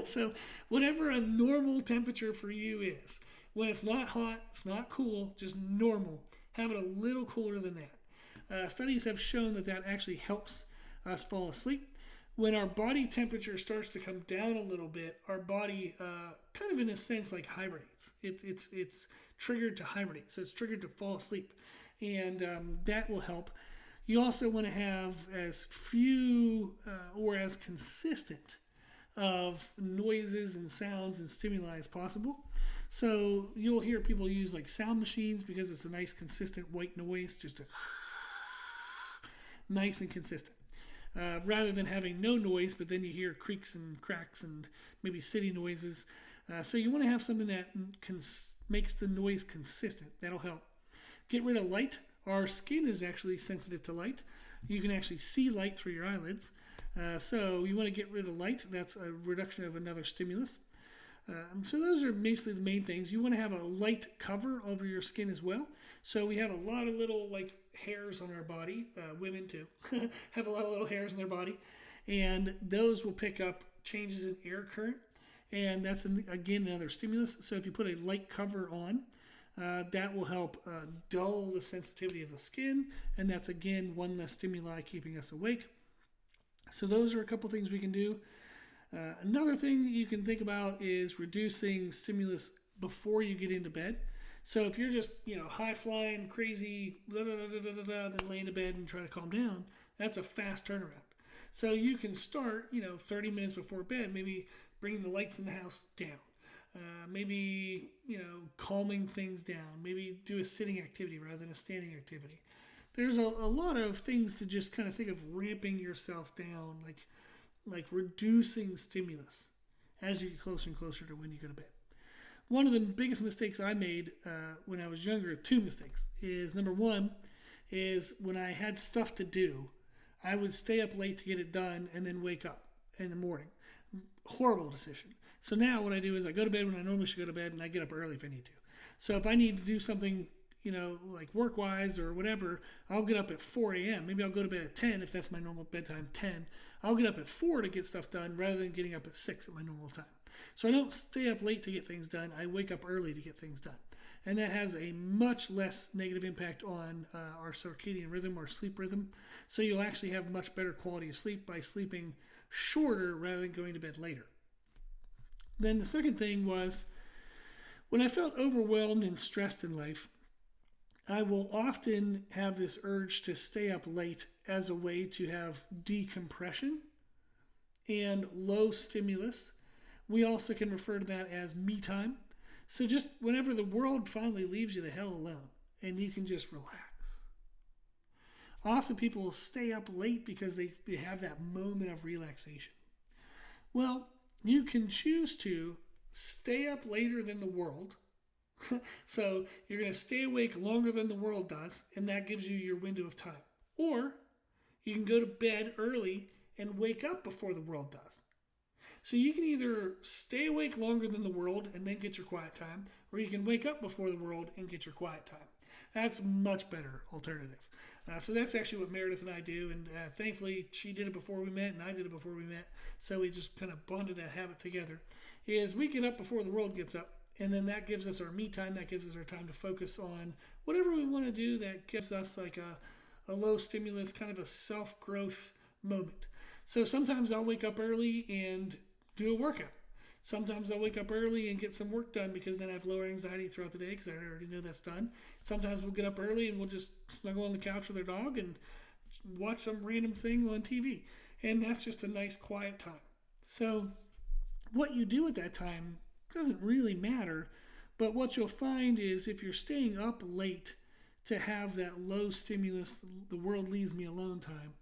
So whatever a normal temperature for you is, when it's not hot, it's not cool, just normal, have it a little cooler than that. Studies have shown that actually helps us fall asleep. When our body temperature starts to come down a little bit, our body kind of in a sense like hibernates. It's triggered to hibernate, so it's triggered to fall asleep, and that will help. You also want to have as few or as consistent of noises and sounds and stimuli as possible. So you'll hear people use like sound machines because it's a nice consistent white noise, just a nice and consistent. Rather than having no noise, but then you hear creaks and cracks and maybe city noises. So you want to have something that makes the noise consistent. That'll help. Get rid of light. Our skin is actually sensitive to light. You can actually see light through your eyelids. So you want to get rid of light. That's a reduction of another stimulus. So those are basically the main things. You want to have a light cover over your skin as well. So we have a lot of little hairs on our body. Women too have a lot of little hairs in their body, and those will pick up changes in air current, and that's again another stimulus. So if you put a light cover on, that will help dull the sensitivity of the skin, and that's again one less stimuli keeping us awake. So those are a couple things we can do. Another thing you can think about is reducing stimulus before you get into bed. So if you're just, high flying, crazy, then lay in bed and try to calm down, that's a fast turnaround. So you can start, 30 minutes before bed, maybe bringing the lights in the house down. Maybe, calming things down. Maybe do a sitting activity rather than a standing activity. There's a lot of things to just kind of think of ramping yourself down, like reducing stimulus as you get closer and closer to when you go to bed. One of the biggest mistakes I made when I was younger, two mistakes, is number one is when I had stuff to do, I would stay up late to get it done and then wake up in the morning. Horrible decision. So now what I do is I go to bed when I normally should go to bed, and I get up early if I need to. So if I need to do something, like work-wise or whatever, I'll get up at 4 a.m. Maybe I'll go to bed at 10 if that's my normal bedtime, 10. I'll get up at 4 to get stuff done rather than getting up at 6 at my normal time. So I don't stay up late to get things done. I wake up early to get things done. And that has a much less negative impact on our circadian rhythm, our sleep rhythm. So you'll actually have much better quality of sleep by sleeping shorter rather than going to bed later. Then the second thing was, when I felt overwhelmed and stressed in life, I will often have this urge to stay up late as a way to have decompression and low stimulus. We also can refer to that as me time. So just whenever the world finally leaves you the hell alone and you can just relax. Often people will stay up late because they have that moment of relaxation. Well, you can choose to stay up later than the world. So you're going to stay awake longer than the world does, and that gives you your window of time. Or you can go to bed early and wake up before the world does. So you can either stay awake longer than the world and then get your quiet time, or you can wake up before the world and get your quiet time. That's a much better alternative. So that's actually what Meredith and I do, and thankfully she did it before we met and I did it before we met, so we just kind of bonded that habit together, is we get up before the world gets up, and then that gives us our me time, that gives us our time to focus on whatever we want to do that gives us like a low stimulus, kind of a self-growth moment. So sometimes I'll wake up early and do a workout. Sometimes I'll wake up early and get some work done because then I have lower anxiety throughout the day because I already know that's done. Sometimes we'll get up early and we'll just snuggle on the couch with our dog and watch some random thing on TV. And that's just a nice quiet time. So what you do at that time doesn't really matter, but what you'll find is if you're staying up late to have that low stimulus, the world leaves me alone time,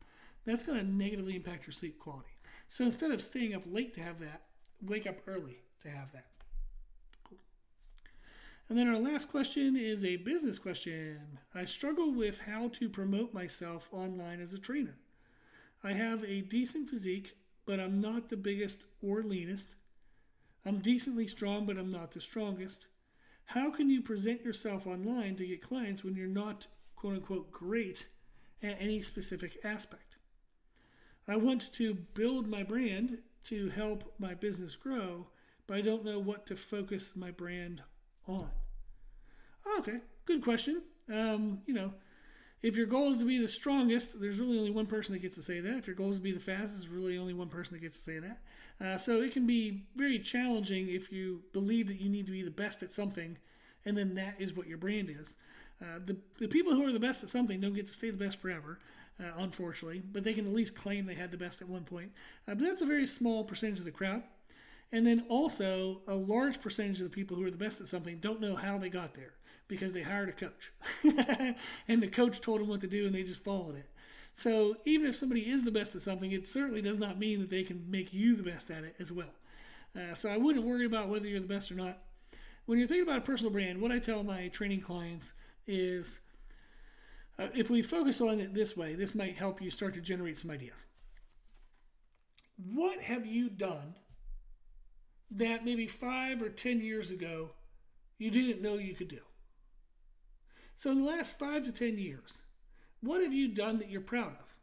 that's going to negatively impact your sleep quality. So instead of staying up late to have that, wake up early to have that. Cool. And then our last question is a business question. I struggle with how to promote myself online as a trainer. I have a decent physique, but I'm not the biggest or leanest. I'm decently strong, but I'm not the strongest. How can you present yourself online to get clients when you're not, quote unquote, great at any specific aspect? I want to build my brand to help my business grow, but I don't know what to focus my brand on. Okay, good question. If your goal is to be the strongest, there's really only one person that gets to say that. If your goal is to be the fastest, there's really only one person that gets to say that. So it can be very challenging if you believe that you need to be the best at something, and then that is what your brand is. The people who are the best at something don't get to stay the best forever, unfortunately, but they can at least claim they had the best at one point. But that's a very small percentage of the crowd. And then also, a large percentage of the people who are the best at something don't know how they got there because they hired a coach. And the coach told them what to do and they just followed it. So even if somebody is the best at something, it certainly does not mean that they can make you the best at it as well. So I wouldn't worry about whether you're the best or not. When you're thinking about a personal brand, what I tell my training clients is, if we focus on it this way, this might help you start to generate some ideas. What have you done that maybe 5 or 10 years ago you didn't know you could do? So in the last 5 to 10 years, what have you done that you're proud of?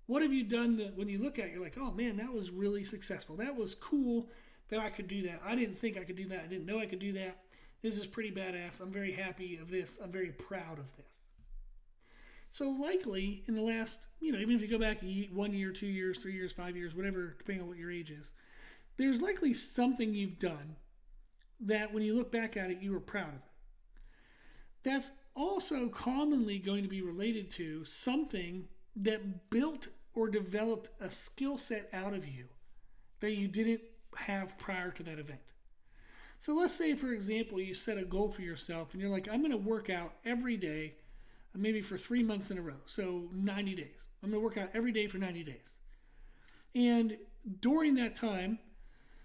What have you done that when you look at it, you're like, oh man, that was really successful. That was cool that I could do that. I didn't think I could do that. I didn't know I could do that. This is pretty badass. I'm very happy of this. I'm very proud of this. So likely in the last, even if you go back 1 year, 2 years, 3 years, 5 years, whatever, depending on what your age is, there's likely something you've done that when you look back at it, you were proud of it. That's also commonly going to be related to something that built or developed a skill set out of you that you didn't have prior to that event. So let's say, for example, you set a goal for yourself and you're like, I'm going to work out every day, maybe for 3 months in a row. So 90 days. I'm going to work out every day for 90 days. And during that time,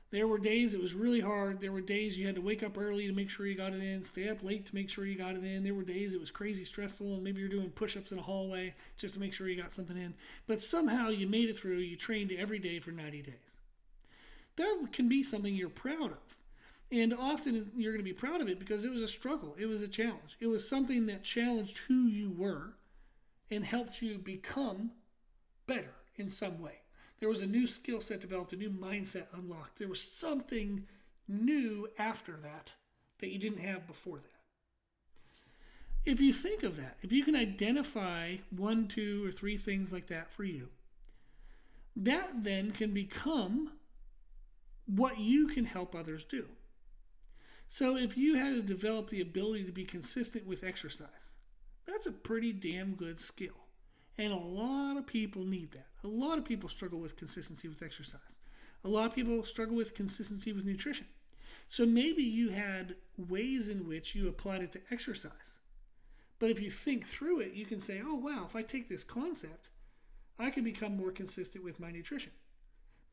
there were days it was really hard. There were days you had to wake up early to make sure you got it in, stay up late to make sure you got it in. There were days it was crazy stressful and maybe you're doing push-ups in a hallway just to make sure you got something in. But somehow you made it through. You trained every day for 90 days. That can be something you're proud of. And often you're going to be proud of it because it was a struggle. It was a challenge. It was something that challenged who you were and helped you become better in some way. There was a new skill set developed, a new mindset unlocked. There was something new after that you didn't have before that. If you think of that, if you can identify 1, 2, or 3 things like that for you, that then can become what you can help others do. So if you had to develop the ability to be consistent with exercise, that's a pretty damn good skill. And a lot of people need that. A lot of people struggle with consistency with exercise. A lot of people struggle with consistency with nutrition. So maybe you had ways in which you applied it to exercise. But if you think through it, you can say, oh, wow, if I take this concept, I can become more consistent with my nutrition.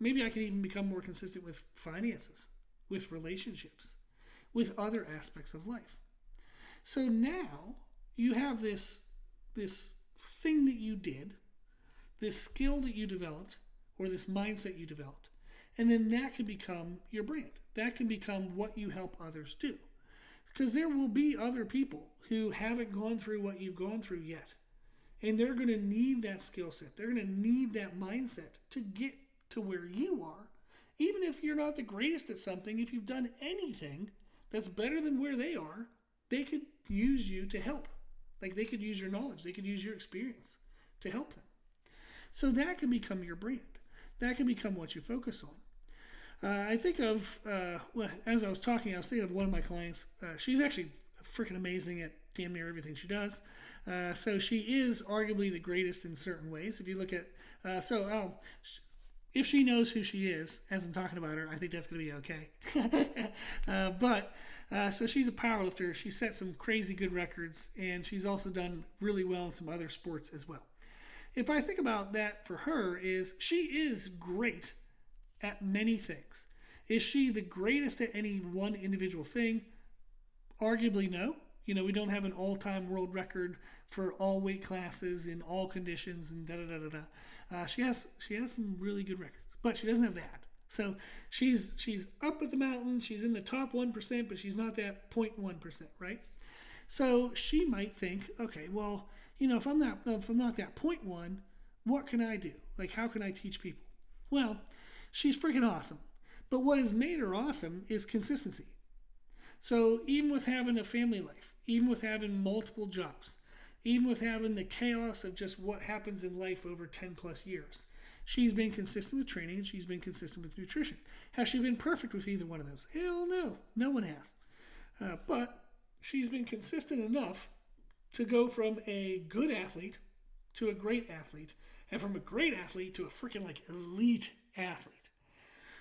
Maybe I can even become more consistent with finances, with relationships, with other aspects of life. So now you have this thing that you did, this skill that you developed, or this mindset you developed, and then that can become your brand. That can become what you help others do. Because there will be other people who haven't gone through what you've gone through yet. And they're going to need that skill set. They're going to need that mindset to get to where you are. Even if you're not the greatest at something, if you've done anything that's better than where they are, they could use you to help. Like they could use your knowledge. They could use your experience to help them. So that can become your brand. That can become what you focus on. I think of, as I was talking, I was thinking of one of my clients. She's actually freaking amazing at damn near everything she does. So she is arguably the greatest in certain ways. If you look at, if she knows who she is, as I'm talking about her, I think that's going to be okay. So she's a powerlifter. She set some crazy good records, and she's also done really well in some other sports as well. If I think about that for her, is she is great at many things. Is she the greatest at any one individual thing? Arguably no. We don't have an all-time world record for all weight classes in all conditions and da-da-da-da-da. She has some really good records, but she doesn't have that. So she's up at the mountain. She's in the top 1%, but she's not that 0.1%, right? So she might think, okay, well, if I'm not that 0.1, what can I do? Like, how can I teach people? Well, she's freaking awesome. But what has made her awesome is consistency. So even with having a family life, even with having multiple jobs, even with having the chaos of just what happens in life over 10 plus years, she's been consistent with training and she's been consistent with nutrition. Has she been perfect with either one of those? Hell no. No one has. But she's been consistent enough to go from a good athlete to a great athlete, and from a great athlete to a freaking elite athlete.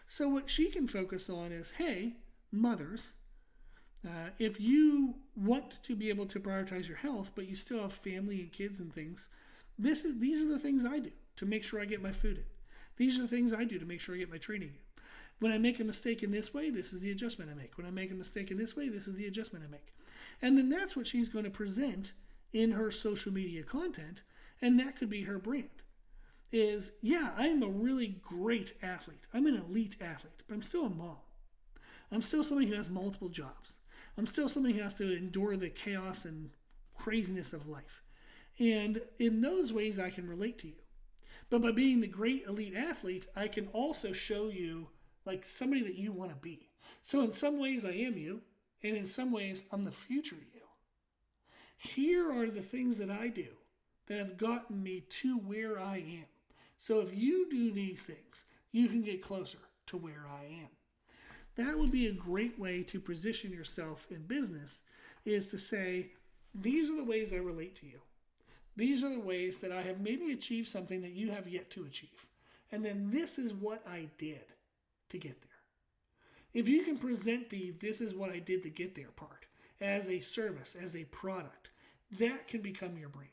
So what she can focus on is, hey, mothers, if you want to be able to prioritize your health, but you still have family and kids and things, these are the things I do to make sure I get my food in. These are the things I do to make sure I get my training in. When I make a mistake in this way, this is the adjustment I make. When I make a mistake in this way, this is the adjustment I make. And then that's what she's going to present in her social media content, and that could be her brand. Is, yeah, I'm a really great athlete. I'm an elite athlete, but I'm still a mom. I'm still somebody who has multiple jobs. I'm still somebody who has to endure the chaos and craziness of life. And in those ways, I can relate to you. But by being the great elite athlete, I can also show you somebody that you want to be. So in some ways, I am you, and in some ways, I'm the future you. Here are the things that I do that have gotten me to where I am. So if you do these things, you can get closer to where I am. That would be a great way to position yourself in business, is to say, these are the ways I relate to you. These are the ways that I have maybe achieved something that you have yet to achieve. And then this is what I did to get there. If you can present the this is what I did to get there part as a service, as a product, that can become your brand.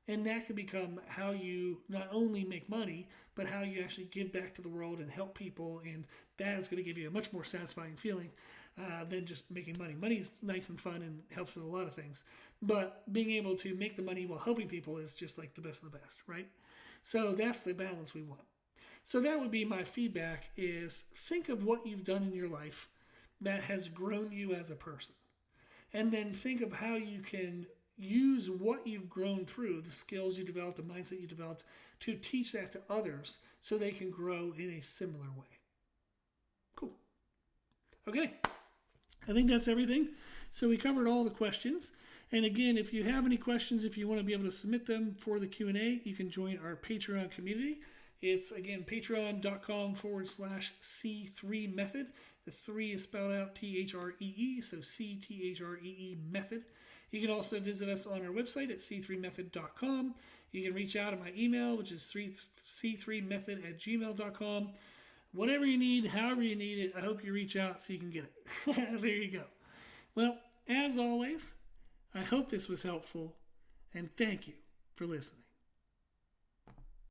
And that can become how you not only make money, but how you actually give back to the world and help people. And that is going to give you a much more satisfying feeling than just making money. Money is nice and fun and helps with a lot of things. But being able to make the money while helping people is just the best of the best, right? So that's the balance we want. So that would be my feedback, is think of what you've done in your life that has grown you as a person. And then think of how you can use what you've grown through, the skills you developed, the mindset you developed, to teach that to others so they can grow in a similar way. Cool. Okay, I think that's everything. So we covered all the questions. And again, if you have any questions, if you want to be able to submit them for the Q&A, you can join our Patreon community. It's, again, patreon.com/C3 method. The 3 is spelled out T-H-R-E-E, so C-T-H-R-E-E method. You can also visit us on our website at c3method.com. You can reach out at my email, which is c3method@gmail.com. Whatever you need, however you need it, I hope you reach out so you can get it. There you go. Well, as always, I hope this was helpful, and thank you for listening.